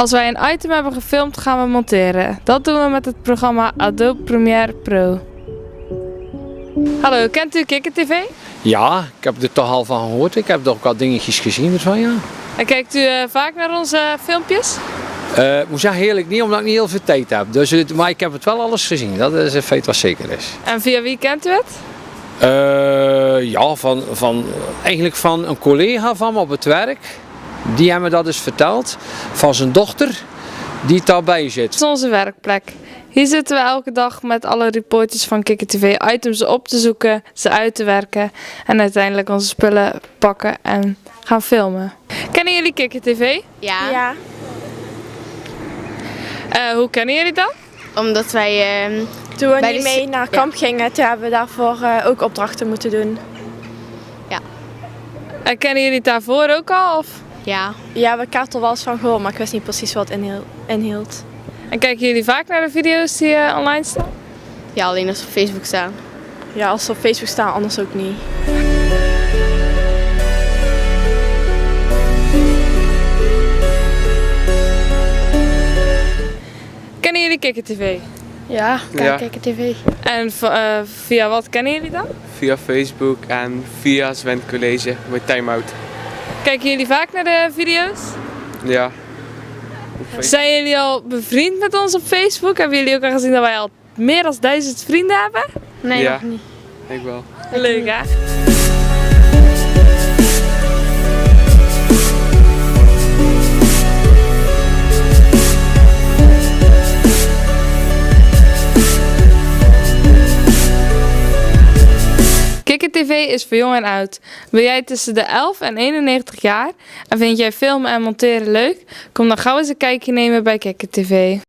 Als wij een item hebben gefilmd, gaan we monteren. Dat doen we met het programma Adobe Premiere Pro. Hallo, kent u Kikker TV? Ja, ik heb er toch al van gehoord. Ik heb er ook wat dingetjes gezien ervan, ja. En kijkt u vaak naar onze filmpjes? Ik moet zeggen, heerlijk niet, omdat ik niet heel veel tijd heb. Dus maar ik heb het wel alles gezien, dat is een feit wat zeker is. En via wie kent u het? Ja, eigenlijk van een collega van me op het werk. Die heeft me dat eens verteld. Van zijn dochter, die daarbij zit. Dit is onze werkplek. Hier zitten we elke dag met alle reporters van Kikker TV items op te zoeken, ze uit te werken en uiteindelijk onze spullen pakken en gaan filmen. Kennen jullie Kikker TV? Ja. Hoe kennen jullie dat? Omdat wij Toen we bij niet de mee naar kamp gingen, toen hebben we daarvoor ook opdrachten moeten doen. En kennen jullie het daarvoor ook al? Of? ja, Ja, we kaarten er wel eens van gehoord, maar ik wist niet precies wat het inhield. En kijken jullie vaak naar de video's die online staan? ja, alleen als ze op Facebook staan. Ja, als ze op Facebook staan, anders ook niet. Kennen jullie Kikker TV? Ja, Ja. Kikker TV. En via wat kennen jullie dan? Via Facebook en via Sven College met Time Out. Kijken jullie vaak naar de video's? Ja. Zijn jullie al bevriend met ons op Facebook? Hebben jullie ook al gezien dat wij al meer dan 1000 vrienden hebben? Nee, Ja. nog niet. Ik wel. Leuk hè? Kikker TV is voor jong en oud. Ben jij tussen de 11 en 91 jaar en vind jij filmen en monteren leuk? Kom dan gauw eens een kijkje nemen bij Kikker TV.